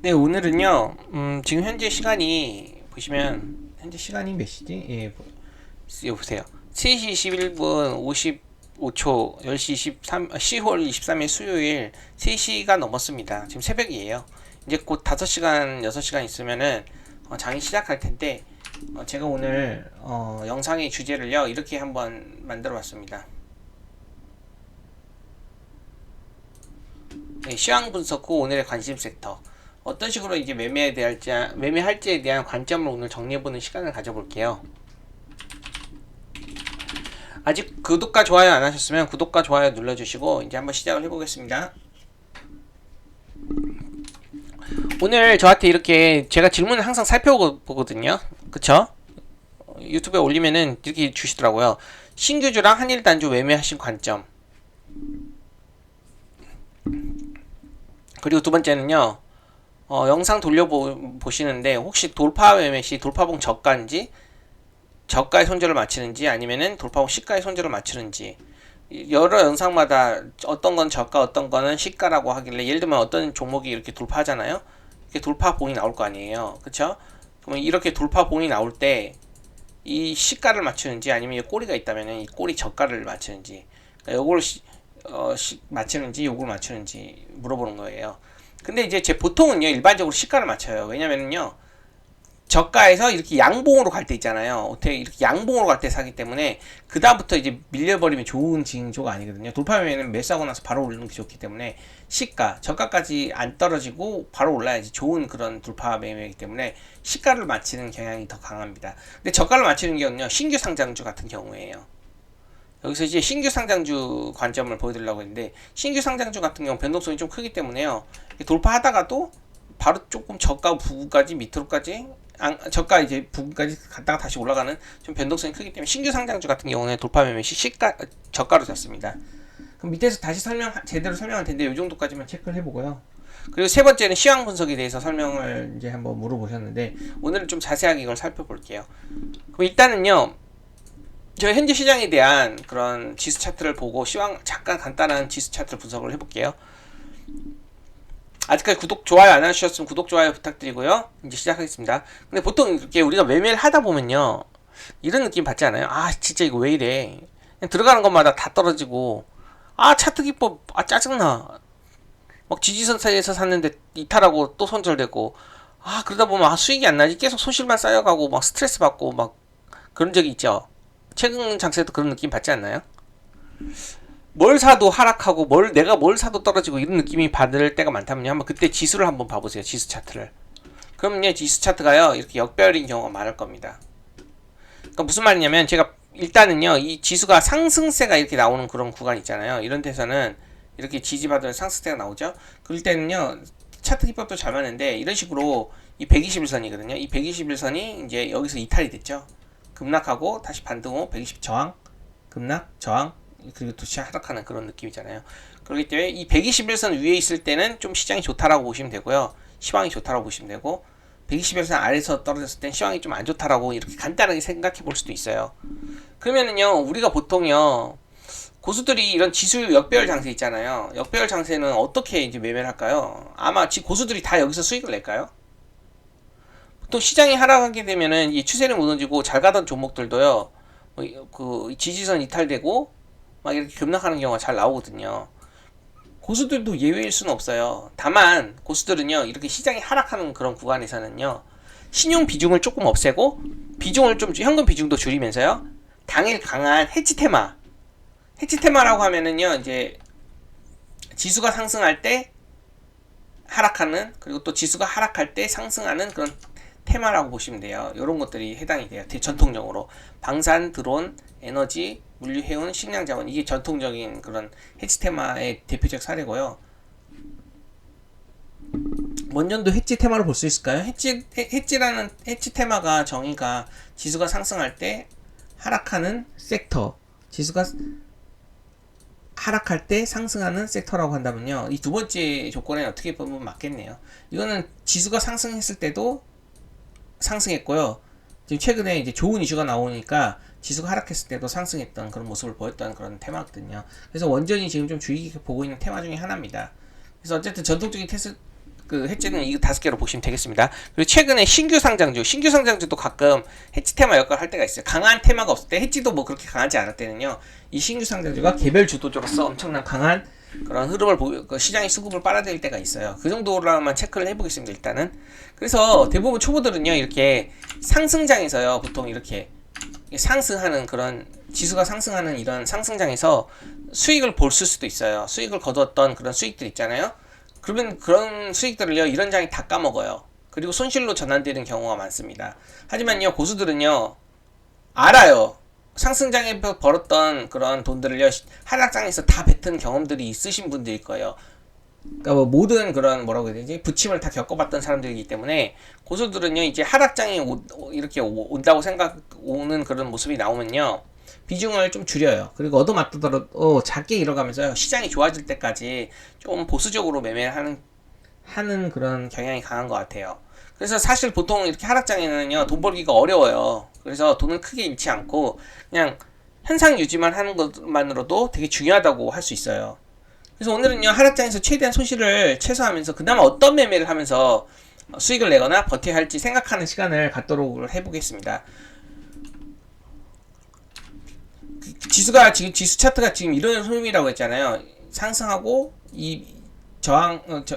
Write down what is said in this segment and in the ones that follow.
네, 오늘은요, 지금 현재 시간이, 보시면, 현재 시간이 몇 시지? 예, 여기 보세요. 3시 21분 55초, 10시 10월 23일 수요일 3시가 넘었습니다. 지금 새벽이에요. 이제 곧 5시간, 6시간 있으면은, 장이 시작할 텐데, 제가 오늘, 영상의 주제를요, 이렇게 한번 만들어 봤습니다. 네, 시황 분석 후 오늘의 관심 섹터. 어떤 식으로 이제 매매할지에 대한 관점을 오늘 정리해보는 시간을 가져볼게요. 아직 구독과 좋아요 안 하셨으면 구독과 좋아요 눌러주시고 이제 한번 시작을 해보겠습니다. 오늘 저한테 이렇게 제가 질문을 항상 살펴보거든요. 그쵸? 유튜브에 올리면은 이렇게 주시더라고요. 신규주랑 한일단주 매매하신 관점. 그리고 두 번째는요. 영상 돌려보시는데 혹시 돌파 매매 시 돌파봉 저가인지 저가의 손절을 맞추는지 아니면은 돌파봉 시가의 손절을 맞추는지 여러 영상마다 어떤 건 저가 어떤 거는 시가라고 하길래 예를 들면 어떤 종목이 이렇게 돌파하잖아요. 이렇게 돌파봉이 나올 거 아니에요. 그쵸? 그러면 이렇게 돌파봉이 나올 때 이 시가를 맞추는지 아니면 이 꼬리가 있다면 이 꼬리 저가를 맞추는지 그러니까 요걸 맞추는지 요걸 맞추는지 물어보는 거예요. 근데 이제 제 보통은요 일반적으로 시가를 맞춰요. 왜냐면은요 저가에서 이렇게 양봉으로 갈 때 있잖아요. 어떻게 이렇게 양봉으로 갈 때 사기 때문에 그 다음부터 이제 밀려버리면 좋은 징조가 아니거든요. 돌파매매는 매수하고 나서 바로 오르는 게 좋기 때문에 시가 저가까지 안 떨어지고 바로 올라야지 좋은 그런 돌파 매매이기 때문에 시가를 맞추는 경향이 더 강합니다. 근데 저가를 맞추는 경우는요 신규 상장주 같은 경우에요. 여기서 이제 신규 상장주 관점을 보여드리려고 했는데 신규 상장주 같은 경우 변동성이 좀 크기 때문에요. 돌파하다가도 바로 조금 저가 부근까지 밑으로까지 저가 이제 부근까지 갔다가 다시 올라가는 좀 변동성이 크기 때문에 신규 상장주 같은 경우는 돌파 매매 시 시가 저가로 잡습니다. 그럼 밑에서 다시 제대로 설명할 텐데 이 정도까지만 체크를 해보고요. 그리고 세 번째는 시황 분석에 대해서 설명을 이제 한번 물어보셨는데 오늘은 좀 자세하게 이걸 살펴볼게요. 그럼 일단은요. 저 현재 시장에 대한 그런 지수 차트를 보고 시황 잠깐 간단한 지수 차트를 분석을 해볼게요. 아직까지 구독, 좋아요 안 하셨으면 구독, 좋아요 부탁드리고요. 이제 시작하겠습니다. 근데 보통 이렇게 우리가 매매를 하다 보면요. 이런 느낌 받지 않아요? 아, 진짜 이거 왜 이래. 그냥 들어가는 것마다 다 떨어지고, 아, 차트 기법, 아, 짜증나. 막 지지선 사이에서 샀는데 이탈하고 또 손절되고, 아, 그러다 보면 아, 수익이 안 나지. 계속 손실만 쌓여가고, 막 스트레스 받고, 막 그런 적이 있죠. 최근 장세도 그런 느낌 받지 않나요? 뭘 사도 하락하고 내가 뭘 사도 떨어지고 이런 느낌이 받을 때가 많다면요. 한번 그때 지수를 한번 봐보세요. 지수 차트를. 그럼요. 지수 차트가요. 이렇게 역별인 경우가 많을 겁니다. 그러니까 무슨 말이냐면 제가 일단은요. 이 지수가 상승세가 이렇게 나오는 그런 구간 있잖아요. 이런 데서는 이렇게 지지받은 상승세가 나오죠. 그럴 때는요. 차트 기법도 잘 맞는데 이런 식으로 이 121선이거든요. 이 121선이 이제 여기서 이탈이 됐죠. 급락하고 다시 반등 후 120 저항, 급락, 저항, 그리고 다시 하락하는 그런 느낌이잖아요. 그렇기 때문에 이 121선 위에 있을 때는 좀 시장이 좋다라고 보시면 되고요. 시황이 좋다라고 보시면 되고 121선 아래에서 떨어졌을 땐 시황이 좀 안 좋다라고 이렇게 간단하게 생각해 볼 수도 있어요. 그러면은요, 우리가 보통요, 고수들이 이런 지수 역배열 장세 있잖아요. 역배열 장세는 어떻게 이제 매매를 할까요? 아마 고수들이 다 여기서 수익을 낼까요? 보통 시장이 하락하게 되면은 이 추세를 무너지고 잘 가던 종목들도요, 그 지지선 이탈되고 막 이렇게 급락하는 경우가 잘 나오거든요. 고수들도 예외일 수는 없어요. 다만 고수들은요 이렇게 시장이 하락하는 그런 구간에서는요 신용 비중을 조금 없애고 비중을 좀 현금 비중도 줄이면서요 당일 강한 해치 테마라고 하면은요 이제 지수가 상승할 때 하락하는 그리고 또 지수가 하락할 때 상승하는 그런 테마라고 보시면 돼요. 이런 것들이 해당이 돼요. 전통적으로 방산, 드론, 에너지, 물류, 해운, 식량 자원 이게 전통적인 그런 해치 테마의 대표적 사례고요. 원전도 해치 테마로 볼 수 있을까요? 해치라는 해치 테마가 정의가 지수가 상승할 때 하락하는 섹터, 지수가 하락할 때 상승하는 섹터라고 한다면요. 이 두 번째 조건에 어떻게 보면 맞겠네요. 이거는 지수가 상승했을 때도 상승했고요. 지금 최근에 이제 좋은 이슈가 나오니까 지수가 하락했을 때도 상승했던 그런 모습을 보였던 그런 테마거든요. 그래서 원전이 지금 좀 주의 깊게 보고 있는 테마 중에 하나입니다. 그래서 어쨌든 전통적인 그 해지는 이 5개로 보시면 되겠습니다. 그리고 최근에 신규 상장주도 가끔 해지 테마 역할을 할 때가 있어요. 강한 테마가 없을 때, 해지도 뭐 그렇게 강하지 않을 때는요, 이 신규 상장주가 개별 주도주로서 엄청난 강한 그런 흐름을 그 시장의 수급을 빨아들일 때가 있어요. 그 정도로만 체크를 해보겠습니다. 일단은. 그래서 대부분 초보들은요, 이렇게 상승장에서요, 보통 이렇게 상승하는 그런 지수가 상승하는 이런 상승장에서 수익을 볼 수도 있어요. 수익을 거두었던 그런 수익들 있잖아요. 그러면 그런 수익들을요, 이런 장이 다 까먹어요. 그리고 손실로 전환되는 경우가 많습니다. 하지만요, 고수들은요, 알아요. 상승장에 벌었던 그런 돈들을요, 하락장에서 다 뱉은 경험들이 있으신 분들일 거예요. 그러니까 뭐 모든 그런 뭐라고 해야 되지? 부침을 다 겪어봤던 사람들이기 때문에 고수들은요, 이제 하락장이 이렇게 온다고 오는 그런 모습이 나오면요, 비중을 좀 줄여요. 그리고 얻어맞더라도 작게 잃어가면서 시장이 좋아질 때까지 좀 보수적으로 매매를 하는 그런 경향이 강한 것 같아요. 그래서 사실 보통 이렇게 하락장에는요, 돈 벌기가 어려워요. 그래서 돈을 크게 잃지 않고 그냥 현상 유지만 하는 것만으로도 되게 중요하다고 할 수 있어요. 그래서 오늘은요, 하락장에서 최대한 손실을 최소화하면서 그나마 어떤 매매를 하면서 수익을 내거나 버텨야 할지 생각하는 시간을 갖도록 해보겠습니다. 지수가 지금 지수 차트가 지금 이런 흐름이라고 했잖아요. 상승하고 이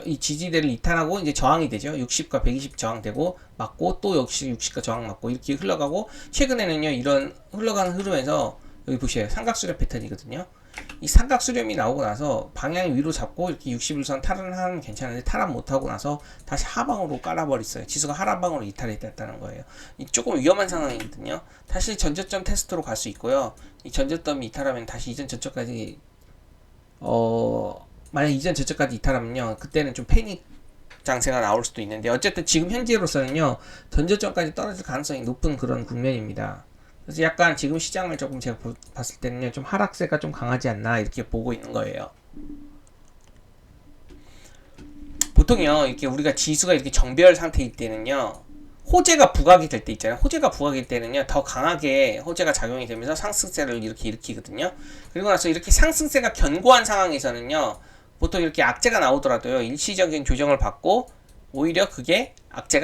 이 지지대를 이탈하고 이제 저항이 되죠. 60과 120 저항되고 맞고 또 역시 60과 저항 맞고 이렇게 흘러가고, 최근에는요, 이런 흘러가는 흐름에서 여기 보시면 삼각수렴 패턴이거든요. 이 삼각수렴이 나오고 나서 방향이 위로 잡고 이렇게 60일선 탈환하면 괜찮은데, 탈환 못하고 나서 다시 하방으로 깔아버렸어요. 지수가 하락방으로 이탈이 됐다는 거예요. 이 조금 위험한 상황이거든요. 다시 전저점 테스트로 갈 수 있고요. 이 전저점이 이탈하면 다시 이전 저점까지 만약 이전 저점까지 이탈하면요, 그때는 좀 패닉 장세가 나올 수도 있는데, 어쨌든 지금 현재로서는요, 전저점까지 떨어질 가능성이 높은 그런 국면입니다. 그래서 약간 지금 시장을 조금 제가 봤을 때는요, 좀 하락세가 좀 강하지 않나 이렇게 보고 있는 거예요. 보통요, 이렇게 우리가 지수가 이렇게 정배열 상태일 때는요, 호재가 부각이 될 때 있잖아요. 호재가 부각일 때는요, 더 강하게 호재가 작용이 되면서 상승세를 이렇게 일으키거든요. 그리고 나서 이렇게 상승세가 견고한 상황에서는요, 보통 이렇게 악재가 나오더라도요, 일시적인 조정을 받고 오히려 그게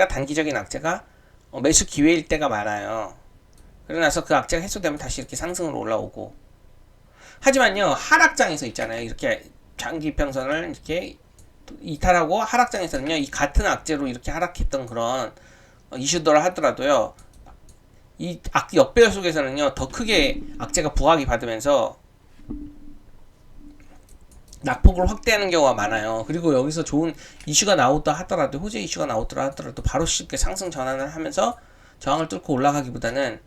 단기적인 악재가 매수 기회일 때가 많아요. 그러고 나서 그 악재가 해소되면 다시 이렇게 상승으로 올라오고. 하지만요, 하락장에서 있잖아요, 이렇게 장기평선을 이렇게 이탈하고 하락장에서는요, 이 같은 악재로 이렇게 하락했던 그런 이슈들을 하더라도요, 이 역배열 속에서는요, 더 크게 악재가 부각이 받으면서 낙폭을 확대하는 경우가 많아요. 그리고 여기서 좋은 이슈가 나오다 하더라도, 호재 이슈가 나오더라 하더라도 바로 쉽게 상승 전환을 하면서 저항을 뚫고 올라가기보다는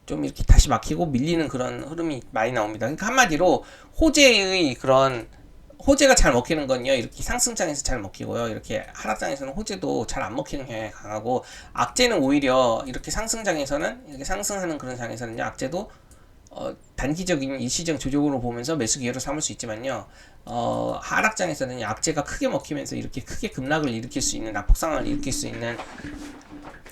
좀 이렇게 다시 막히고 밀리는 그런 흐름이 많이 나옵니다. 그러니까 한마디로 호재가 잘 먹히는 건요, 이렇게 상승장에서 잘 먹히고요, 이렇게 하락장에서는 호재도 잘 안 먹히는 경향이 강하고, 악재는 오히려 이렇게 상승장에서는, 이렇게 상승하는 그런 장에서는요, 악재도 단기적인 일시적 조정으로 보면서 매수 기회로 삼을 수 있지만요, 하락장에서는 악재가 크게 먹히면서 이렇게 크게 급락을 일으킬 수 있는, 낙폭 상황을 일으킬 수 있는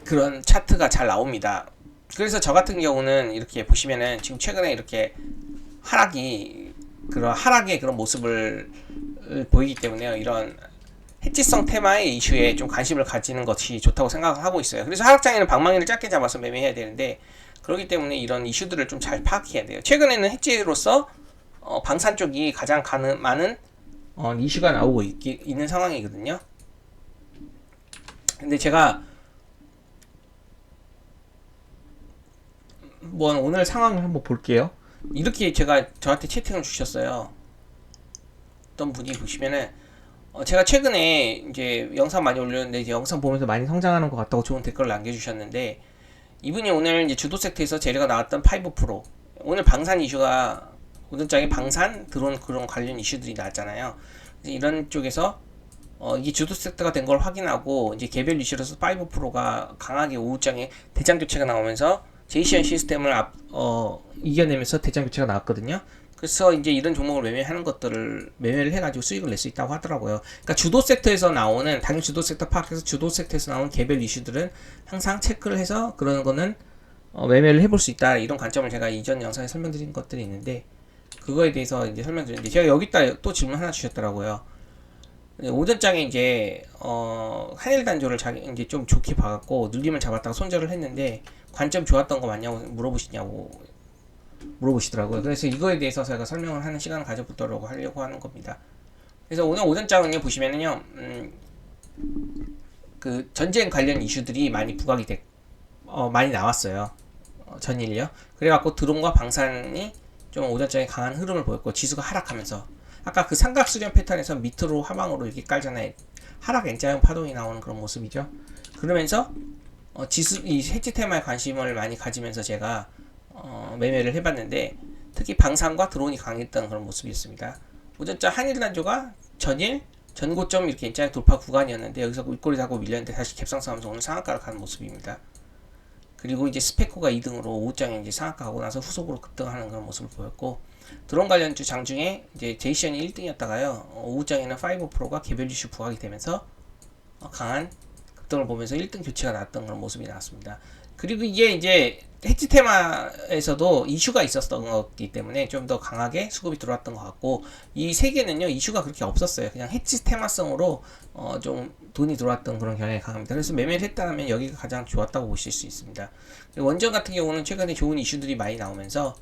그런 차트가 잘 나옵니다. 그래서 저 같은 경우는 이렇게 보시면은 지금 최근에 이렇게 하락의 그런 모습을 보이기 때문에요, 이런 해지성 테마의 이슈에 좀 관심을 가지는 것이 좋다고 생각을 하고 있어요. 그래서 하락장에는 방망이를 짧게 잡아서 매매해야 되는데, 그렇기 때문에 이런 이슈들을 좀 잘 파악해야 돼요. 최근에는 해지로서 방산 쪽이 가장 많은 이슈가 나오고 있는 상황이거든요. 근데 제가 오늘 상황을 한번 볼게요. 이렇게 저한테 채팅을 주셨어요. 어떤 분이 보시면은, 제가 최근에 이제 영상 많이 올렸는데, 이제 영상 보면서 많이 성장하는 것 같다고 좋은 댓글을 남겨주셨는데, 이분이 오늘 이제 주도 섹터에서 재료가 나왔던 5%, 오늘 방산 이슈가, 오늘장에 방산 드론 그런 관련 이슈들이 나왔잖아요. 이런 쪽에서 이게 주도 섹터가 된 걸 확인하고, 이제 개별 이슈로서 5%가 강하게 오후장에 대장 교체가 나오면서 제이시언 시스템을 이겨내면서 대장 교체가 나왔거든요. 그래서 이제 이런 종목을 매매하는 것들을 매매를 해가지고 수익을 낼 수 있다고 하더라고요. 그러니까 주도 섹터에서 나오는, 당연히 주도 섹터 파악해서 주도 섹터에서 나오는 개별 이슈들은 항상 체크를 해서 그런 거는 매매를 해볼 수 있다, 이런 관점을 제가 이전 영상에 설명드린 것들이 있는데, 그거에 대해서 이제 설명드렸는데, 제가 여기다 또 질문 하나 주셨더라고요. 오전장에 이제 한일 단조를 자기 이제 좀 좋게 봐갖고 눌림을 잡았다가 손절을 했는데 관점 좋았던 거 맞냐고 물어보시더라고요. 그래서 이거에 대해서 제가 설명을 하는 시간을 가져보도록 하려고 하는 겁니다. 그래서 오늘 오전장은요 보시면은요 그 전쟁 관련 이슈들이 많이 부각이 많이 나왔어요. 전일요. 그래갖고 드론과 방산이 좀 오전장에 강한 흐름을 보였고 지수가 하락하면서 아까 그 삼각 수렴 패턴에서 밑으로 하방으로 이렇게 깔잖아요. 하락 N자형 파동이 나오는 그런 모습이죠. 그러면서 지수 이 해지 테마에 관심을 많이 가지면서 제가 매매를 해봤는데 특히 방산과 드론이 강했던 그런 모습이었습니다. 오전장 한일 단조가 전일 전고점 이렇게 N자형 돌파 구간이었는데 여기서 윗꼬리 잡고 밀렸는데 다시 갭상승하면서 오늘 상한가를 가는 모습입니다. 그리고 이제 스페코가 2등으로 오후장에 이제 상한가 하고 나서 후속으로 급등하는 그런 모습을 보였고 드론 관련주 장중에 이제 제이션이 1등이었다가요 오후장에는 5프로가 개별 이슈 부각이 되면서 강한 급등을 보면서 1등 교체가 나왔던 그런 모습이 나왔습니다. 그리고 이게 이제 해지 테마에서도 이슈가 있었던 거기 때문에 좀 더 강하게 수급이 들어왔던 것 같고 이 세 개는요 이슈가 그렇게 없었어요. 그냥 해지 테마성으로 좀 돈이 들어왔던 그런 경향이 강합니다. 그래서 매매를 했다면 여기가 가장 좋았다고 보실 수 있습니다. 원전 같은 경우는 최근에 좋은 이슈들이 많이 나오면서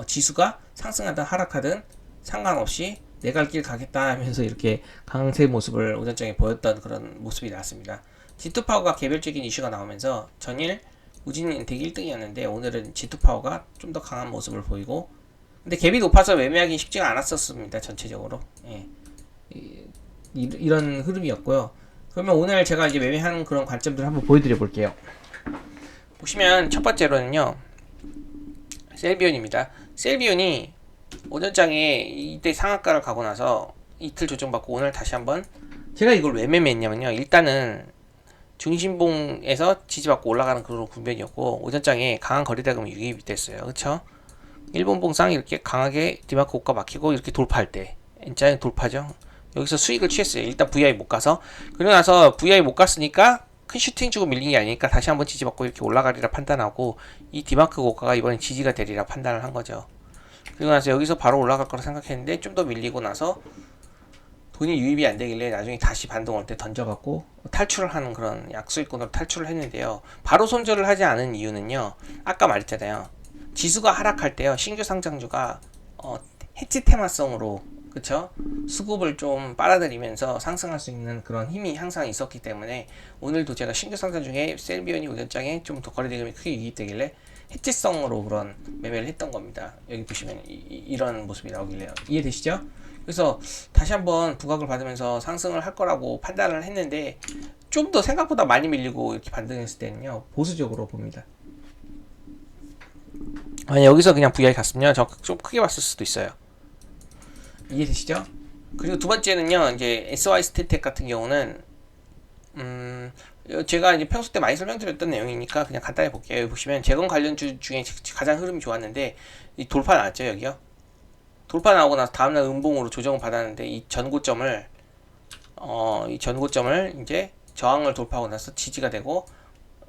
지수가 상승하든 하락하든 상관없이 내 갈 길 가겠다 하면서 이렇게 강세 모습을 오전장에 보였던 그런 모습이 나왔습니다. G2파워가 개별적인 이슈가 나오면서 전일 우진 인텍이 1등이었는데 오늘은 G2파워가 좀 더 강한 모습을 보이고 근데 갭이 높아서 매매하기 쉽지가 않았었습니다. 전체적으로 이런 흐름이었고요. 그러면 오늘 제가 이제 매매하는 그런 관점들을 한번 보여드려 볼게요. 보시면 첫 번째로는요 셀비온입니다. 셀비온이 오전장에 이때 상한가를 가고 나서 이틀 조정받고 오늘 다시 한번 제가 이걸 왜 매매했냐면요 일단은 중심봉에서 지지받고 올라가는 그런 국면이었고 오전장에 강한 거래대금이 유입이 됐어요. 그쵸? 일본봉상 이렇게 강하게 디마크 고가 막히고 이렇게 돌파할 때 N자형 돌파죠. 여기서 수익을 취했어요. 일단 VI 못 가서 그러고 나서 VI 못 갔으니까 큰 슈팅 주고 밀린 게 아니니까 다시 한번 지지받고 이렇게 올라가리라 판단하고 이 디마크 고가가 이번엔 지지가 되리라 판단을 한 거죠. 그리고 나서 여기서 바로 올라갈 거라 생각했는데 좀 더 밀리고 나서 돈이 유입이 안 되길래 나중에 다시 반등 올 때 던져갖고 탈출을 하는 그런 약수익권으로 탈출을 했는데요. 바로 손절을 하지 않은 이유는요. 아까 말했잖아요. 지수가 하락할 때요. 신규 상장주가 해지 테마성으로 그쵸? 수급을 좀 빨아들이면서 상승할 수 있는 그런 힘이 항상 있었기 때문에 오늘도 제가 신규 상장 중에 셀비온이 오전장에 좀 더 거래대금이 크게 유입되길래 해지성으로 그런 매매를 했던 겁니다. 여기 보시면 이런 모습이 나오길래요. 이해되시죠? 그래서 다시 한번 부각을 받으면서 상승을 할 거라고 판단을 했는데 좀 더 생각보다 많이 밀리고 이렇게 반등했을 때는요 보수적으로 봅니다. 만약 여기서 그냥 VI 갔으면 좀 크게 봤을 수도 있어요. 이해되시죠? 그리고 두 번째는요 이제 SY 스틸텍 같은 경우는 제가 이제 평소 때 많이 설명드렸던 내용이니까 그냥 간단히 볼게요. 여기 보시면 재건 관련주 중에 가장 흐름이 좋았는데 이 돌파 나왔죠 여기요. 돌파 나오고 나서 다음날 음봉으로 조정을 받았는데 이 전고점을 이제 저항을 돌파하고 나서 지지가 되고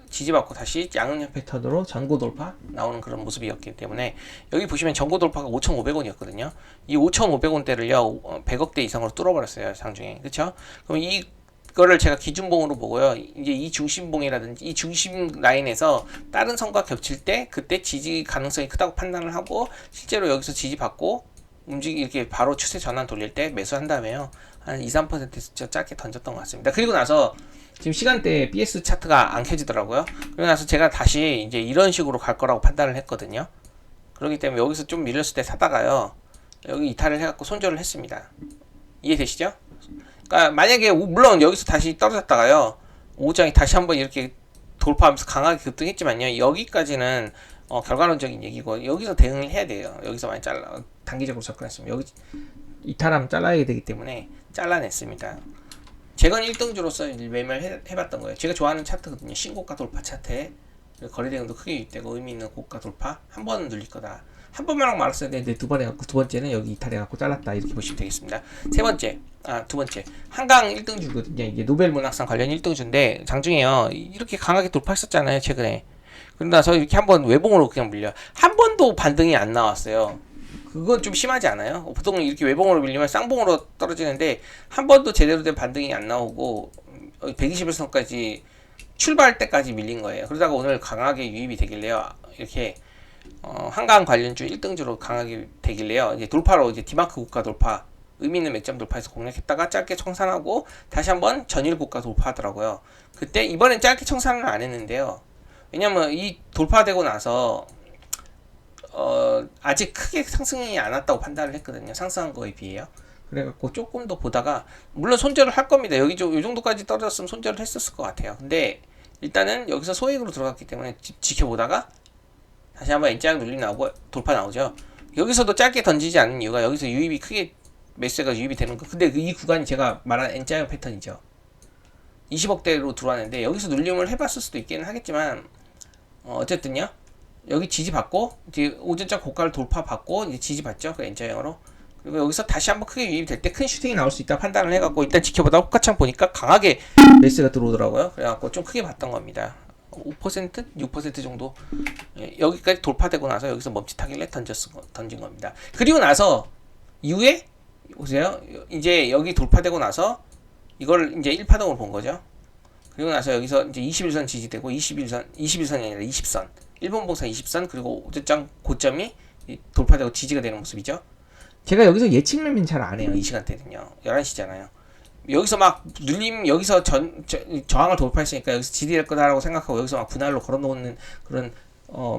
지지받고 다시 양은형 패턴으로 전고 돌파 나오는 그런 모습이었기 때문에 여기 보시면 전고 돌파가 5,500원이었거든요. 이 5,500원대를요 100억대 이상으로 뚫어버렸어요 장중에. 그쵸? 그럼 이거를 제가 기준봉으로 보고요. 이제 이 중심봉이라든지 이 중심 라인에서 다른 선과 겹칠 때 그때 지지 가능성이 크다고 판단을 하고 실제로 여기서 지지받고 이렇게 바로 추세 전환 돌릴 때 매수한 다음에요. 한 2~3% 짧게 던졌던 것 같습니다. 그리고 나서 지금 시간대에 BS 차트가 안 켜지더라고요. 그리고 나서 제가 다시 이제 이런 식으로 갈 거라고 판단을 했거든요. 그렇기 때문에 여기서 좀 밀렸을 때 사다가요. 여기 이탈을 해갖고 손절을 했습니다. 이해되시죠? 그러니까 만약에 물론 여기서 다시 떨어졌다가요. 오후장이 다시 한번 이렇게 돌파하면서 강하게 급등했지만요. 여기까지는 결과론적인 얘기고 여기서 대응을 해야 돼요. 여기서 많이 단기적으로 접근했으면 여기 이탈하면 잘라야 되기 때문에 잘라냈습니다. 재건 1등주로서 매매를 해봤던 거예요. 제가 좋아하는 차트거든요. 신고가 돌파 차트에 거래대금도 크게 유입되고 의미 있는 고가 돌파 한 번은 눌릴 거다. 한 번만 하고 말았어야 되는데 두 번 해갖고 두 번째는 여기 이탈해갖고 잘랐다 이렇게 보시면 되겠습니다. 두 번째 한강 1등주거든요. 이게 노벨 문학상 관련 1등주인데 장중에요 이렇게 강하게 돌파했었잖아요 최근에. 그러고 나서 이렇게 한번 외봉으로 그냥 물려 한 번도 반등이 안 나왔어요. 그건 좀 심하지 않아요? 보통 이렇게 외봉으로 밀리면 쌍봉으로 떨어지는데 한 번도 제대로 된 반등이 안 나오고 121선까지 출발할 때까지 밀린 거예요. 그러다가 오늘 강하게 유입이 되길래요. 이렇게 한강 관련주 1등주로 강하게 되길래요. 이제 돌파로 이제 디마크 고가 돌파, 의미 있는 맥점 돌파해서 공략했다가 짧게 청산하고 다시 한번 전일 고가 돌파하더라고요. 그때 이번엔 짧게 청산은 안 했는데요. 왜냐면 이 돌파되고 나서 아직 크게 상승이 안 왔다고 판단을 했거든요. 상승한 거에 비해요. 그래갖고 조금 더 보다가 물론 손절을 할 겁니다. 여기 이 정도까지 떨어졌으면 손절을 했었을 것 같아요. 근데 일단은 여기서 소액으로 들어갔기 때문에 지켜보다가 다시 한번 N자형 눌림 나오고 돌파 나오죠. 여기서도 짧게 던지지 않는 이유가 여기서 유입이 크게 매수가 유입이 되는 거. 근데 이 구간이 제가 말한 N자형 패턴이죠. 20억대로 들어왔는데 여기서 눌림을 해봤을 수도 있기는 하겠지만 어쨌든요. 여기 지지받고 이제 오전장 고가를 돌파받고 이제 지지받죠. 그 N자형으로. 그리고 여기서 다시 한번 크게 유입이 될 때 큰 슈팅이 나올 수 있다 판단을 해갖고 일단 지켜보다가 호가창 보니까 강하게 매수가 들어오더라고요. 그래갖고 좀 크게 봤던 겁니다. 5%? 6% 정도 여기까지 돌파되고 나서 여기서 멈칫하길래 던진 겁니다. 그리고 나서 이후에 보세요. 이제 여기 돌파되고 나서 이걸 이제 1파동으로 본 거죠. 그리고 나서 여기서 이제 21선 지지되고 21선이 아니라 20선. 일본 봉사 20선 그리고 오전장 고점이 돌파되고 지지가 되는 모습이죠. 제가 여기서 예측 매매는 잘 안 해요. 이 시간대는요. 11시잖아요. 여기서 막 눌림 여기서 저항을 돌파했으니까 여기서 지지될 거다라고 생각하고 여기서 막 분할로 걸어놓는 그런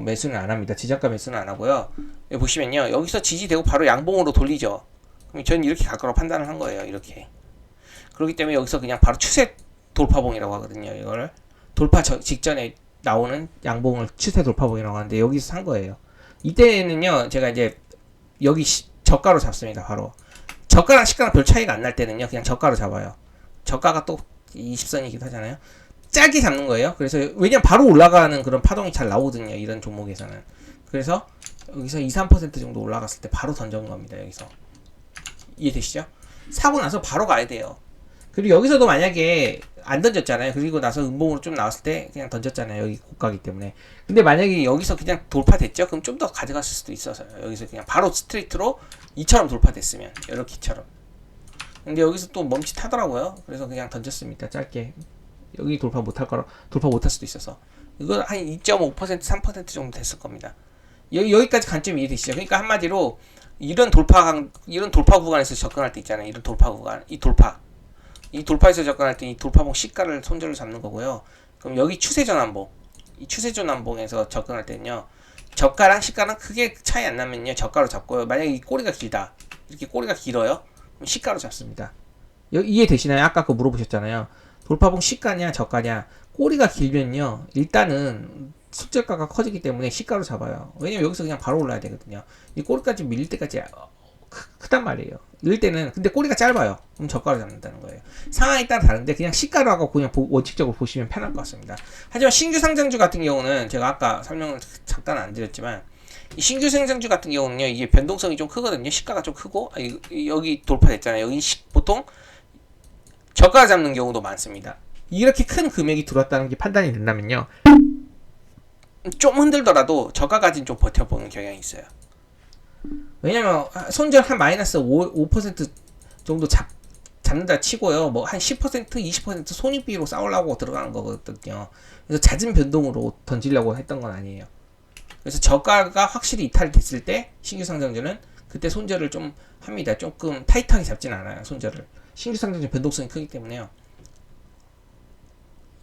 매수는 안 합니다. 지정가 매수는 안 하고요. 여기 보시면요. 여기서 지지되고 바로 양봉으로 돌리죠. 그럼 저는 이렇게 갈 거라고 판단을 한 거예요. 이렇게. 그렇기 때문에 여기서 그냥 바로 추세 돌파봉이라고 하거든요. 이거를 돌파 직전에 나오는 양봉을 추세 돌파봉이라고 하는데 여기서 산 거예요. 이때는요. 제가 이제 여기 저가로 잡습니다. 바로. 저가랑 시가랑 별 차이가 안 날 때는요. 그냥 저가로 잡아요. 저가가 또 20선이기도 하잖아요. 짧게 잡는 거예요. 그래서 왜냐면 바로 올라가는 그런 파동이 잘 나오거든요. 이런 종목에서는. 그래서 여기서 2, 3% 정도 올라갔을 때 바로 던져온 겁니다. 여기서. 이해되시죠? 사고 나서 바로 가야 돼요. 그리고 여기서도 만약에 안 던졌잖아요. 그리고 나서 음봉으로 좀 나왔을 때 그냥 던졌잖아요. 여기 고가기 때문에. 근데 만약에 여기서 그냥 돌파됐죠? 그럼 좀 더 가져갔을 수도 있어서요. 여기서 그냥 바로 스트레이트로 이처럼 돌파됐으면 이렇게처럼. 근데 여기서 또 멈칫하더라고요. 그래서 그냥 던졌습니다. 짧게. 여기 돌파 못할 수도 있어서. 이거 한 2.5%, 3% 정도 됐을 겁니다. 여기까지 관점이 이해되시죠? 그러니까 한마디로 이런 돌파 구간에서 접근할 때 있잖아요. 이런 돌파 구간, 이 돌파에서 접근할 때 이 돌파봉 시가를 손절로 잡는 거고요. 그럼 여기 추세 전환봉, 이 추세 전환봉에서 접근할 때는요. 저가랑 시가랑 크게 차이 안 나면요. 저가로 잡고요. 만약에 이 꼬리가 길다, 이렇게 꼬리가 길어요. 그럼 시가로 잡습니다. 이해되시나요? 아까 그거 물어보셨잖아요. 돌파봉 시가냐 저가냐. 꼬리가 길면요. 일단은 손절가가 커지기 때문에 시가로 잡아요. 왜냐면 여기서 그냥 바로 올라야 되거든요. 이 꼬리까지 밀릴 때까지 크단 말이에요. 이럴 때는 근데 꼬리가 짧아요. 그럼 저가로 잡는다는 거예요. 상황에 따라 다른데 그냥 시가로 하고 그냥 원칙적으로 보시면 편할 것 같습니다. 하지만 신규 상장주 같은 경우는 제가 아까 설명을 잠깐 안 드렸지만 이 신규 상장주 같은 경우는요. 이게 변동성이 좀 크거든요. 시가가 좀 크고 여기 돌파됐잖아요. 여기 보통 저가 잡는 경우도 많습니다. 이렇게 큰 금액이 들어왔다는 게 판단이 된다면요. 좀 흔들더라도 저가까지는 좀 버텨보는 경향이 있어요. 왜냐면 손절 한 마이너스 5% 정도 잡는다 치고요. 뭐 한 10%, 20% 손익비로 싸우려고 들어가는 거거든요. 그래서 잦은 변동으로 던지려고 했던 건 아니에요. 그래서 저가가 확실히 이탈됐을 때 신규 상장주는 그때 손절을 좀 합니다. 조금 타이트하게 잡진 않아요. 손절을. 신규 상장주 변동성이 크기 때문에요.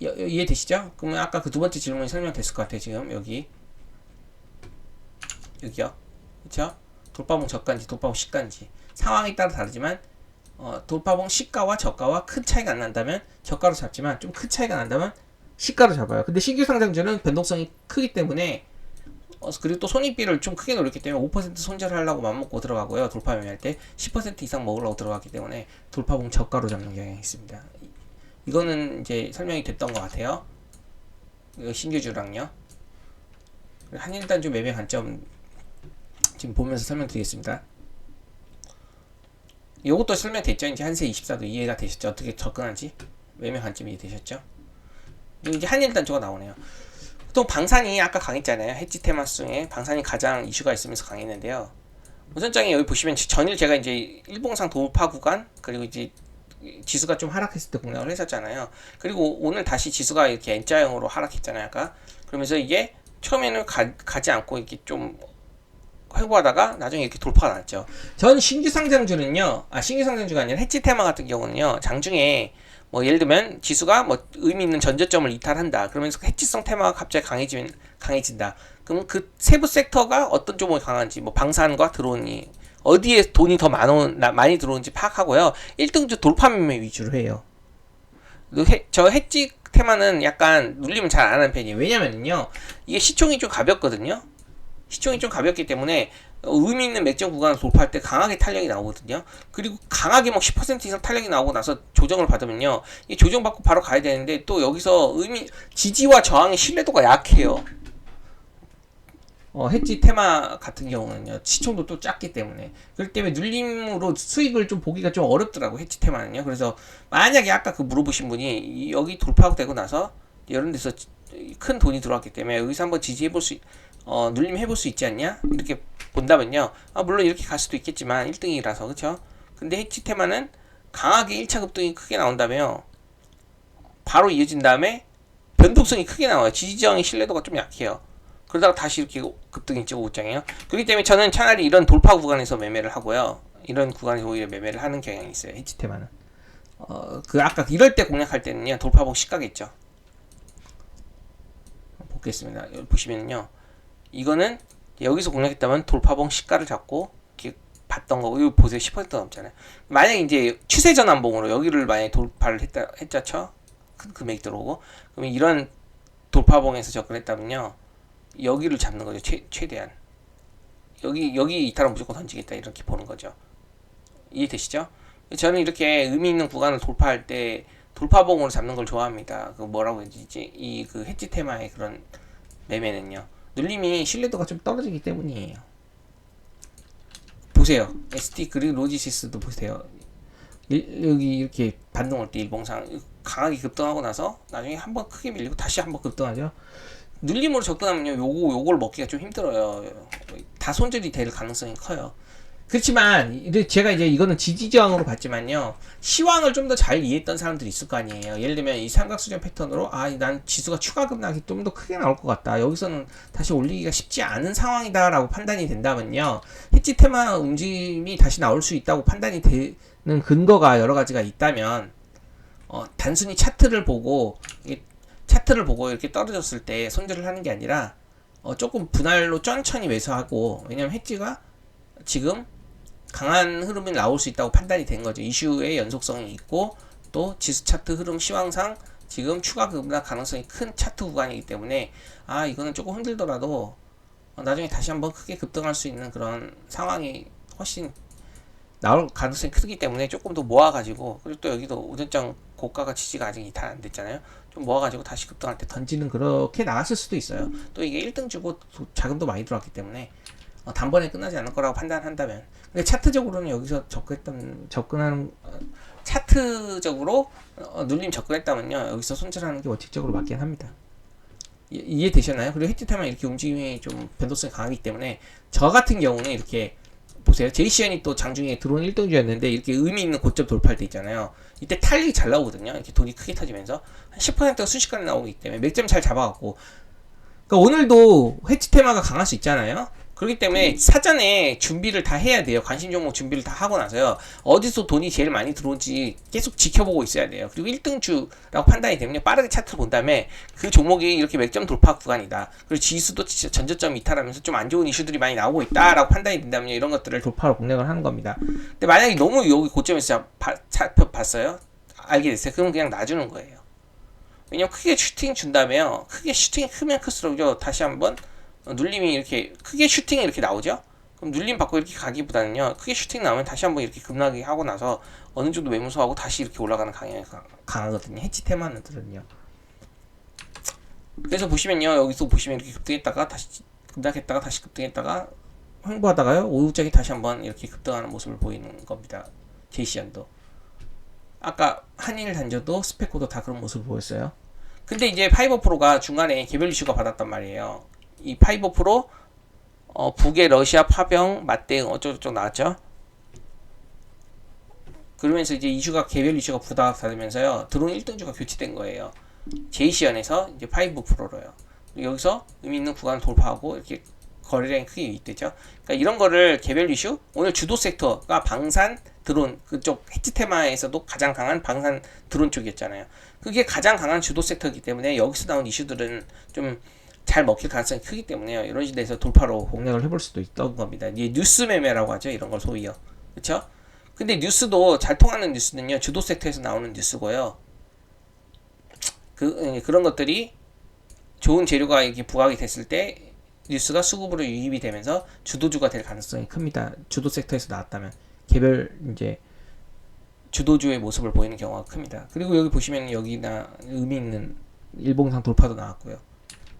이해되시죠? 그러면 아까 그 두 번째 질문이 설명됐을 것 같아요. 지금 여기요. 그쵸? 돌파봉 저가인지 돌파봉 시가인지 상황에 따라 다르지만 돌파봉 시가와 저가와 큰 차이가 안 난다면 저가로 잡지만 좀 큰 차이가 난다면 시가로 잡아요. 근데 신규 상장주는 변동성이 크기 때문에 그리고 또 손익비를 좀 크게 노렸기 때문에 5% 손절하려고 맘먹고 들어가고요. 돌파 매매할 때 10% 이상 먹으려고 들어갔기 때문에 돌파봉 저가로 잡는 경향이 있습니다. 이거는 이제 설명이 됐던 것 같아요. 신규주랑요. 한일단주 매매 관점 지금 보면서 설명드리겠습니다. 이것도 설명됐죠? 이제 한세 24도 이해가 되셨죠? 어떻게 접근하지? 매매 관점이 이해되셨죠? 이제 한일단주가 나오네요. 보통 방산이 아까 강했잖아요. 해지 테마 중에 방산이 가장 이슈가 있으면서 강했는데요. 우선장에 여기 보시면 전일 제가 이제 일봉상 돌파 구간 그리고 이제 지수가 좀 하락했을 때 공략을 했었잖아요. 그리고 오늘 다시 지수가 이렇게 N자형으로 하락했잖아요. 아까. 그러면서 이게 처음에는 가지 않고 이렇게 좀 회복하다가 나중에 이렇게 돌파가 났죠. 전 신규 상장주는요, 신규 상장주가 아니라 해치 테마 같은 경우는요, 장중에 뭐 예를 들면 지수가 뭐 의미 있는 전저점을 이탈한다. 그러면서 해치성 테마가 갑자기 강해진다. 그럼 그 세부 섹터가 어떤 쪽이 강한지, 뭐 방산과 드론이 어디에 돈이 더 많이 들어오는지 파악하고요. 1등주 돌파 매매 위주로 해요. 저 해치 테마는 약간 눌림을 잘 안 하는 편이에요. 왜냐면요, 이게 시총이 좀 가볍거든요. 시총이 좀 가볍기 때문에 의미 있는 맥점 구간을 돌파할 때 강하게 탄력이 나오거든요. 그리고 강하게 뭐 10% 이상 탄력이 나오고 나서 조정을 받으면요, 이 조정받고 바로 가야 되는데 또 여기서 지지와 저항의 신뢰도가 약해요. 해지 테마 같은 경우는요, 시총도 또 작기 때문에. 그렇기 때문에 눌림으로 수익을 좀 보기가 좀 어렵더라고, 해지 테마는요. 그래서 만약에 아까 그 물어보신 분이 여기 돌파되고 나서 이런 데서 큰 돈이 들어왔기 때문에 여기서 한번 지지해볼 눌림 해볼 수 있지 않냐? 이렇게 본다면요. 물론 이렇게 갈 수도 있겠지만 1등이라서, 그쵸? 근데 해치 테마는 강하게 1차 급등이 크게 나온다며 바로 이어진 다음에 변동성이 크게 나와요. 지지저항의 신뢰도가 좀 약해요. 그러다가 다시 이렇게 급등이 찍고 웃장해요. 그렇기 때문에 저는 차라리 이런 돌파 구간에서 매매를 하고요. 이런 구간에서 오히려 매매를 하는 경향이 있어요. 해치 테마는. 아까 이럴 때 공략할 때는요, 돌파봉 시가겠죠. 보겠습니다. 여기 보시면요. 이거는 여기서 공략했다면 돌파봉 시가를 잡고 이렇게 봤던 거고, 이거 보세요. 10% 넘잖아요. 만약에 이제 추세 전환봉으로 여기를 만약에 돌파를 했자 쳐. 큰 금액이 들어오고, 그러면 이런 돌파봉에서 접근했다면요, 여기를 잡는 거죠. 최대한. 여기 이탈은 무조건 던지겠다. 이렇게 보는 거죠. 이해되시죠? 저는 이렇게 의미 있는 구간을 돌파할 때 돌파봉으로 잡는 걸 좋아합니다. 그 뭐라고 해야 되지? 그 해지 테마의 그런 매매는요, 눌림이 신뢰도가 좀 떨어지기 때문이에요. 보세요. ST 그리고 로지시스도 보세요. 여기 이렇게 반등 올 때 일봉상 강하게 급등하고 나서 나중에 한번 크게 밀리고 다시 한번 급등하죠. 눌림으로 접근하면요, 요걸 먹기가 좀 힘들어요. 다 손절이 될 가능성이 커요. 그렇지만 제가 이제 이거는 지지저항으로 봤지만요, 시황을 좀 더 잘 이해했던 사람들이 있을 거 아니에요. 예를 들면 이 삼각수렴 패턴으로 난 지수가 추가 급락이 좀 더 크게 나올 것 같다, 여기서는 다시 올리기가 쉽지 않은 상황이다 라고 판단이 된다면요, 해지 테마 움직임이 다시 나올 수 있다고 판단이 되는 근거가 여러 가지가 있다면, 단순히 차트를 보고 이렇게 떨어졌을 때 손절을 하는 게 아니라 조금 분할로 천천히 매수하고, 왜냐면 해지가 지금 강한 흐름이 나올 수 있다고 판단이 된 거죠. 이슈의 연속성이 있고 또 지수 차트 흐름 시황상 지금 추가 급락 가능성이 큰 차트 구간이기 때문에 이거는 조금 흔들더라도 나중에 다시 한번 크게 급등할 수 있는 그런 상황이 훨씬 나올 가능성이 크기 때문에 조금 더 모아가지고, 그리고 또 여기도 오전장 고가가 지지가 아직 이탈 안 됐잖아요. 좀 모아가지고 다시 급등할 때 던지는, 그렇게 나왔을 수도 있어요. 또 이게 1등 주고 자금도 많이 들어왔기 때문에 단번에 끝나지 않을 거라고 판단한다면. 근데 차트적으로는 여기서 접근하는 차트적으로 눌림 접근했다면요, 여기서 손절하는 게 원칙적으로 맞긴 합니다. 이해되셨나요? 그리고 해지 테마 이렇게 움직임이 좀 변동성이 강하기 때문에 저 같은 경우는 이렇게 보세요. JCN이 또 장중에 들어온 1등주였는데 이렇게 의미 있는 고점 돌파할 때 있잖아요. 이때 탄력이 잘 나오거든요. 이렇게 돈이 크게 터지면서 한 10%가 순식간에 나오기 때문에 맥점 잘 잡아갖고, 그러니까 오늘도 해치 테마가 강할 수 있잖아요. 그렇기 때문에 사전에 준비를 다 해야 돼요. 관심 종목 준비를 다 하고 나서요, 어디서 돈이 제일 많이 들어온지 계속 지켜보고 있어야 돼요. 그리고 1등주라고 판단이 되면 빠르게 차트를 본 다음에 그 종목이 이렇게 맥점 돌파 구간이다, 그리고 지수도 진짜 전저점 이탈하면서 좀 안 좋은 이슈들이 많이 나오고 있다라고 판단이 된다면 이런 것들을 돌파로 공략을 하는 겁니다. 근데 만약에 너무 여기 고점에서 봤어요? 알게 됐어요? 그럼 그냥 놔주는 거예요. 왜냐면 크게 슈팅 준다며, 크게 슈팅이 크면 클수록요, 다시 한번 눌림이 이렇게 크게 슈팅이 이렇게 나오죠. 그럼 눌림 받고 이렇게 가기보다는요, 크게 슈팅 나오면 다시 한번 이렇게 급락이 하고 나서 어느 정도 매무서하고 다시 이렇게 올라가는 경향이 강하거든요. 해치 테마들은요. 그래서 보시면요, 여기서 보시면 이렇게 급등했다가 다시 급락했다가 다시 급등했다가 횡보하다가요, 오후장에 다시 한번 이렇게 급등하는 모습을 보이는 겁니다. 제시안도. 아까 한일 단저도 스페코도 다 그런 모습을 보였어요. 근데 이제 파이버 프로가 중간에 개별 이슈가 받았단 말이에요. 이 파이버 프로 북의 러시아 파병 맞대응 어쩌고저쩌고 나왔죠. 그러면서 이제 이슈가 개별 이슈가 부각되면서요. 드론 1등주가 교체된 거예요. 제이시연에서 이제 5 프로로요. 여기서 의미 있는 구간을 돌파하고 이렇게 거래량이 크게 유입되죠. 그러니까 이런 거를 개별 이슈, 오늘 주도 섹터가 방산 드론 그쪽 해치 테마에서도 가장 강한 방산 드론 쪽이었잖아요. 그게 가장 강한 주도 섹터이기 때문에 여기서 나온 이슈들은 좀 잘 먹힐 가능성이 크기 때문에요. 이런 식에서 돌파로 공략을 해볼 수도 있던 겁니다. 이게 뉴스 매매라고 하죠. 이런 걸 소위요. 그렇죠? 근데 뉴스도 잘 통하는 뉴스는요. 주도 섹터에서 나오는 뉴스고요. 그런 것들이 좋은 재료가 이렇게 부각이 됐을 때 뉴스가 수급으로 유입이 되면서 주도주가 될 가능성이 큽니다. 주도 섹터에서 나왔다면 개별 이제 주도주의 모습을 보이는 경우가 큽니다. 그리고 여기 보시면 여기나 의미 있는 일봉상 돌파도 나왔고요.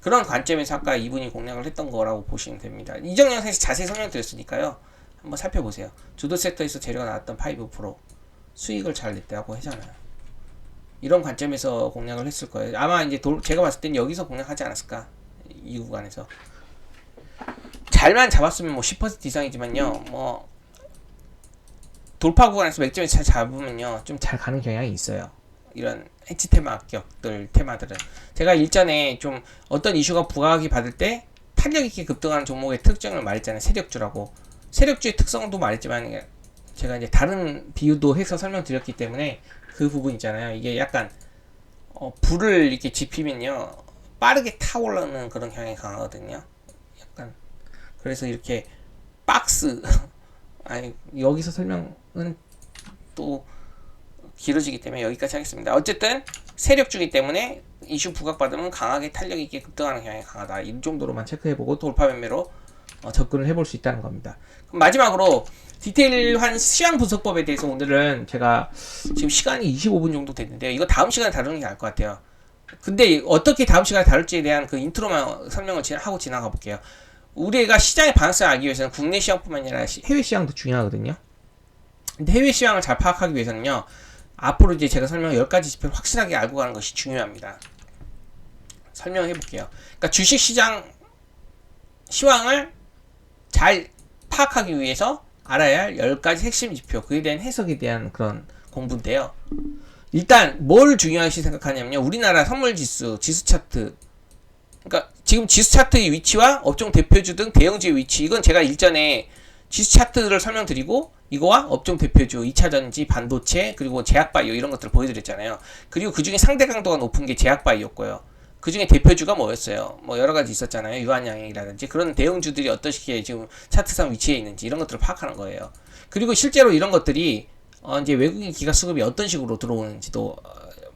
그런 관점에서 아까 이분이 공략을 했던 거라고 보시면 됩니다. 이전 영상에서 자세히 설명드렸으니까요. 한번 살펴보세요. 주도 섹터에서 재료가 나왔던 5% 수익을 잘 냈다고 하잖아요. 이런 관점에서 공략을 했을 거예요. 아마 이제 제가 봤을 땐 여기서 공략하지 않았을까, 이 구간에서. 잘만 잡았으면 뭐 10% 이상이지만요. 뭐 돌파 구간에서 맥점에서 잘 잡으면요 좀 잘 가는 경향이 있어요. 이런 해치 테마 격들 테마들은 제가 일전에 좀 어떤 이슈가 부각이 받을 때 탄력 있게 급등하는 종목의 특징을 말했잖아요. 세력주라고. 세력주의 특성도 말했지만 제가 이제 다른 비유도 해서 설명드렸기 때문에 그 부분 있잖아요. 이게 약간 불을 이렇게 지피면요 빠르게 타올라오는 그런 경향이 강하거든요. 약간 그래서 이렇게 박스 아니 여기서 설명은 또 길어지기 때문에 여기까지 하겠습니다. 어쨌든 세력주기 때문에 이슈 부각받으면 강하게 탄력 있게 급등하는 경향이 강하다. 이 정도로만 체크해보고 돌파 매매로 접근을 해볼 수 있다는 겁니다. 그럼 마지막으로 디테일한 시황 분석법에 대해서 오늘은 제가 지금 시간이 25분 정도 됐는데요. 이거 다음 시간에 다루는 게 나을 것 같아요. 근데 어떻게 다음 시간에 다룰지에 대한 그 인트로만 설명을 하고 지나가 볼게요. 우리가 시장의 방향성을 알기 위해서는 국내 시장뿐만 아니라 해외 시장도 중요하거든요. 근데 해외 시장을 잘 파악하기 위해서는요. 앞으로 이제 제가 설명한 10가지 지표를 확실하게 알고 가는 것이 중요합니다. 설명해 볼게요. 그러니까 주식 시장 시황을 잘 파악하기 위해서 알아야 할 10가지 핵심 지표, 그에 대한 해석에 대한 그런 공부인데요. 일단 뭘 중요하시 생각하냐면요. 우리나라 선물 지수, 지수 차트. 그러니까 지금 지수 차트의 위치와 업종 대표주 등 대형주의 위치, 이건 제가 일전에 지수 차트를 설명드리고 이거와 업종 대표주, 2차전지, 반도체, 그리고 제약바이오 이런 것들을 보여드렸잖아요. 그리고 그 중에 상대 강도가 높은 게 제약바이오였고요. 그 중에 대표주가 뭐였어요? 뭐 여러 가지 있었잖아요. 유한양이라든지 그런 대형주들이 어떻게 지금 차트상 위치해 있는지 이런 것들을 파악하는 거예요. 그리고 실제로 이런 것들이 이제 외국인 기관 수급이 어떤 식으로 들어오는지도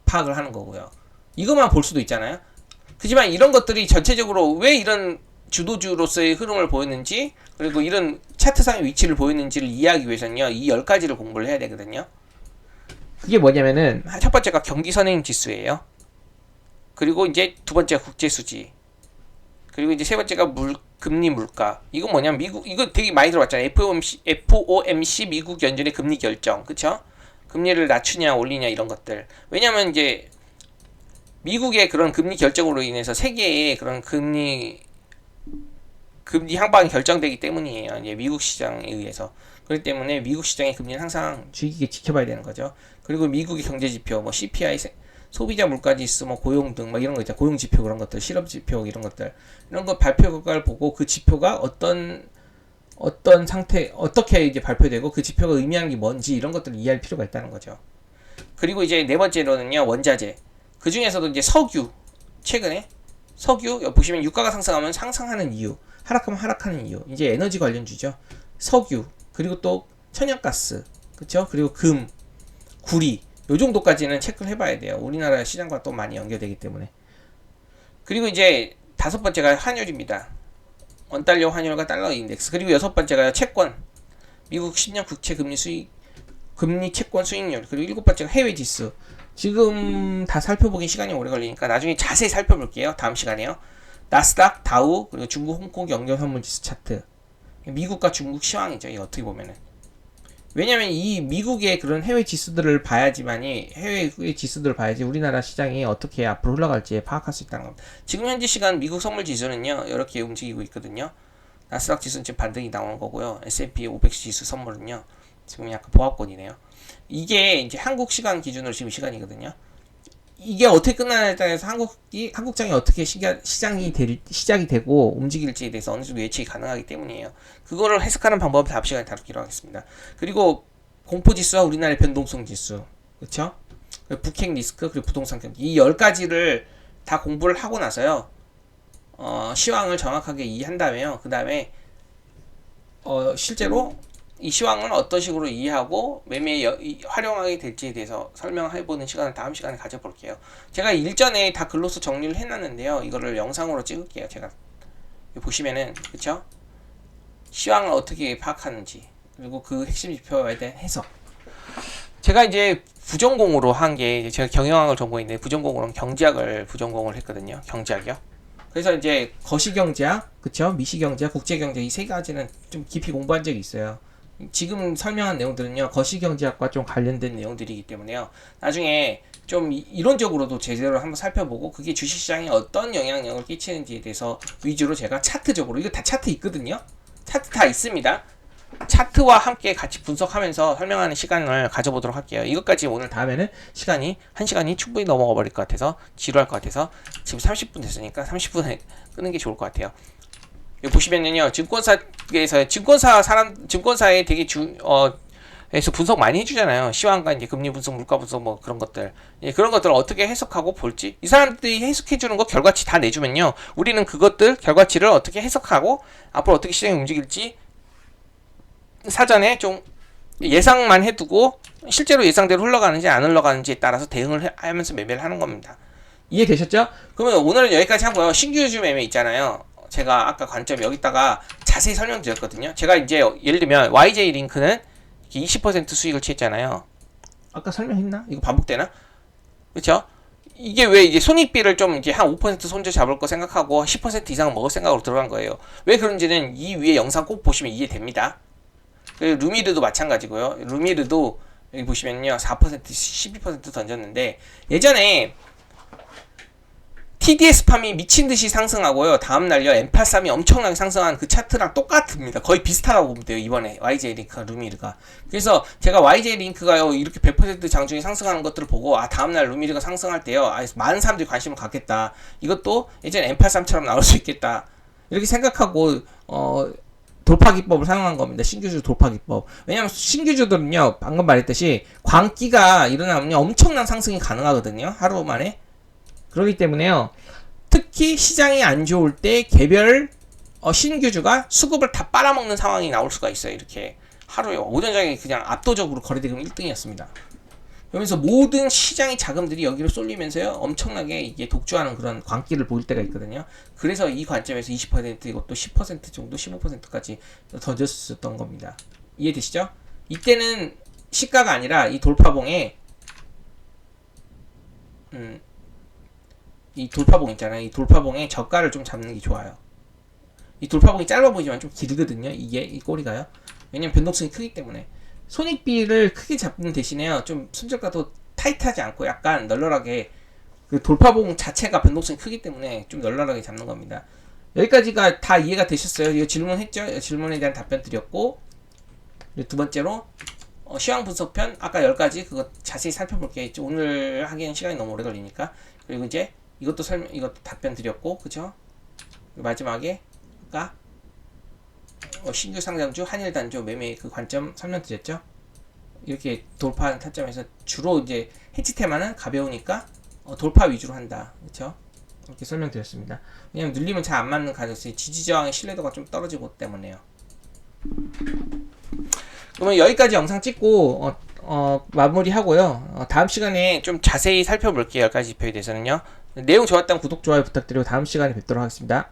파악을 하는 거고요. 이것만 볼 수도 있잖아요. 그지만 이런 것들이 전체적으로 왜 이런 주도주로서의 흐름을 보였는지, 그리고 이런 차트상의 위치를 보였는지를 이해하기 위해서는요, 이 10가지를 공부를 해야 되거든요. 그게 뭐냐면은, 첫 번째가 경기선행 지수예요. 그리고 이제 두 번째가 국제수지. 그리고 이제 세 번째가 금리 물가. 이건 뭐냐면 미국, 이거 되게 많이 들어봤잖아요. FOMC 미국 연준의 금리 결정. 그쵸? 금리를 낮추냐 올리냐 이런 것들. 왜냐면 이제 미국의 그런 금리 결정으로 인해서 세계의 그런 금리 향방이 결정되기 때문이에요. 이제 미국 시장에 의해서. 그렇기 때문에 미국 시장의 금리는 항상 주의 깊게 지켜봐야 되는 거죠. 그리고 미국의 경제 지표, 뭐 CPI, 소비자 물가 지수, 뭐 고용 등, 뭐 이런 거 있잖아요. 고용 지표 그런 것들, 실업 지표 이런 것들, 이런 거 발표 결과를 보고 그 지표가 어떤 상태, 어떻게 이제 발표되고 그 지표가 의미하는 게 뭔지 이런 것들을 이해할 필요가 있다는 거죠. 그리고 이제 네 번째로는요, 원자재. 그 중에서도 이제 석유, 최근에 석유 보시면 유가가 상승하면 상승하는 이유, 하락하면 하락하는 이유, 이제 에너지 관련주죠. 석유, 그리고 또 천연가스, 그쵸? 그리고 금, 구리, 요 정도까지는 체크를 해봐야 돼요. 우리나라 시장과 또 많이 연결되기 때문에. 그리고 이제 다섯 번째가 환율입니다. 원달러 환율과 달러 인덱스. 그리고 여섯 번째가 채권, 미국 10년 국채 금리 채권 수익률. 그리고 일곱 번째가 해외 지수. 지금 다 살펴보기 시간이 오래 걸리니까 나중에 자세히 살펴볼게요. 다음 시간에요. 나스닥, 다우, 그리고 중국, 홍콩 연결 선물 지수 차트. 미국과 중국 시황이죠. 이 어떻게 보면은. 왜냐면 이 미국의 그런 해외 지수들을 봐야지만이, 해외의 지수들을 봐야지 우리나라 시장이 어떻게 앞으로 흘러갈지 파악할 수 있다는 겁니다. 지금 현재 시간 미국 선물 지수는요, 이렇게 움직이고 있거든요. 나스닥 지수는 지금 반등이 나오는 거고요. S&P 500 지수 선물은요. 지금 약간 보합권이네요. 이게 이제 한국 시간 기준으로 지금 시간이거든요. 이게 어떻게 끝나냐에 따라서 한국장이 어떻게 시작이 되고 움직일지에 대해서 어느 정도 예측이 가능하기 때문이에요. 그거를 해석하는 방법을 다음 시간에 다루기로 하겠습니다. 그리고 공포지수와 우리나라의 변동성 지수, 그렇죠? 북핵 리스크, 그리고 부동산 경기, 이 10가지를 다 공부를 하고 나서요. 시황을 정확하게 이해한 다음에요. 그 다음에 실제로 이 시황을 어떤 식으로 이해하고 매매에 활용하게 될지에 대해서 설명해보는 시간을 다음 시간에 가져볼게요. 제가 일전에 다 글로서 정리를 해놨는데요. 이거를 영상으로 찍을게요. 제가 보시면은, 그쵸? 시황을 어떻게 파악하는지, 그리고 그 핵심 지표에 대한 해석. 제가 이제 부전공으로 한 게, 제가 경영학을 전공했는데 부전공으로 경제학을 부전공을 했거든요. 경제학이요. 그래서 이제 거시경제학, 그쵸? 미시경제학, 국제경제 이 세 가지는 좀 깊이 공부한 적이 있어요. 지금 설명한 내용들은요, 거시경제학과 좀 관련된 내용들이기 때문에요. 나중에 좀 이론적으로도 제대로 한번 살펴보고 그게 주식시장에 어떤 영향력을 끼치는지에 대해서 위주로 제가 차트적으로, 이거 다 차트 있거든요. 차트 다 있습니다. 차트와 함께 같이 분석하면서 설명하는 시간을 가져보도록 할게요. 이것까지 오늘 다 하면은 시간이 1시간이 충분히 넘어가 버릴 것 같아서 지루할 것 같아서 지금 30분 됐으니까 30분에 끄는 게 좋을 것 같아요. 여기 보시면은요, 증권사에 되게 에서 분석 많이 해주잖아요. 시황과 이제 금리 분석, 물가 분석 뭐 그런 것들. 그런 것들을 어떻게 해석하고 볼지. 이 사람들이 해석해주는 거 결과치 다 내주면요. 우리는 그것들 결과치를 어떻게 해석하고 앞으로 어떻게 시장이 움직일지 사전에 좀 예상만 해두고 실제로 예상대로 흘러가는지 안 흘러가는지에 따라서 대응을 하면서 매매를 하는 겁니다. 이해되셨죠? 그러면 오늘은 여기까지 하고요. 신규주 매매 있잖아요. 제가 아까 관점 여기다가 자세히 설명드렸거든요. 제가 이제 예를 들면 YJ 링크는 20% 수익을 취했잖아요. 아까 설명했나? 이거 반복되나? 그렇죠? 이게 왜 이제 손익비를 좀 이제 한 5% 손절 잡을 거 생각하고 10% 이상 먹을 생각으로 들어간 거예요. 왜 그런지는 이 위에 영상 꼭 보시면 이해됩니다. 그리고 루미르도 마찬가지고요. 루미르도 여기 보시면요, 4% 12% 던졌는데 예전에 TDS팜이 미친듯이 상승하고요. 다음날요, M83이 엄청나게 상승한 그 차트랑 똑같습니다. 거의 비슷하다고 보면 돼요. 이번에 YJ링크가, 루미르가. 그래서 제가 YJ링크가요, 이렇게 100% 장중에 상승하는 것들을 보고, 다음날 루미르가 상승할 때요, 많은 사람들이 관심을 갖겠다. 이것도 예전에 M83처럼 나올 수 있겠다. 이렇게 생각하고, 돌파 기법을 사용한 겁니다. 신규주 돌파 기법. 왜냐면 신규주들은요, 방금 말했듯이 광기가 일어나면 엄청난 상승이 가능하거든요. 하루 만에. 그렇기 때문에요. 특히 시장이 안 좋을 때 개별 신규주가 수급을 다 빨아먹는 상황이 나올 수가 있어요. 이렇게 하루에 오전장에 그냥 압도적으로 거래대금 1등이었습니다. 그러면서 모든 시장의 자금들이 여기로 쏠리면서요, 엄청나게 이게 독주하는 그런 광기를 보일 때가 있거든요. 그래서 이 관점에서 20% 이것도 10% 정도, 15%까지 던졌었던 겁니다. 이해되시죠? 이때는 시가가 아니라 이 돌파봉에 이 돌파봉 있잖아요. 이 돌파봉에 저가를 좀 잡는 게 좋아요. 이 돌파봉이 짧아 보이지만 좀 길거든요. 이게 이 꼬리가요. 왜냐면 변동성이 크기 때문에. 손익비를 크게 잡는 대신에요, 좀 손절가도 타이트하지 않고 약간 널널하게, 그 돌파봉 자체가 변동성이 크기 때문에 좀 널널하게 잡는 겁니다. 여기까지가 다 이해가 되셨어요? 이거 질문했죠? 질문에 대한 답변 드렸고, 두 번째로 시황 분석편 아까 10가지 그거 자세히 살펴볼게요. 오늘 하기에는 시간이 너무 오래 걸리니까. 그리고 이제 이것도 답변 드렸고, 그죠? 마지막에 아까 신규 상장주, 한일 단주 매매 그 관점 설명드렸죠. 이렇게 돌파하는 타점에서 주로 이제 해치 테마는 가벼우니까 돌파 위주로 한다. 그렇죠? 이렇게 설명드렸습니다. 왜냐면 눌리면 잘 안 맞는 가격이 지지저항의 신뢰도가 좀 떨어지기 때문에요. 그러면 여기까지 영상 찍고 마무리하고요. 다음 시간에 좀 자세히 살펴볼게요. 10가지 지표에 대해서는요. 내용 좋았다면 구독, 좋아요 부탁드리고 다음 시간에 뵙도록 하겠습니다.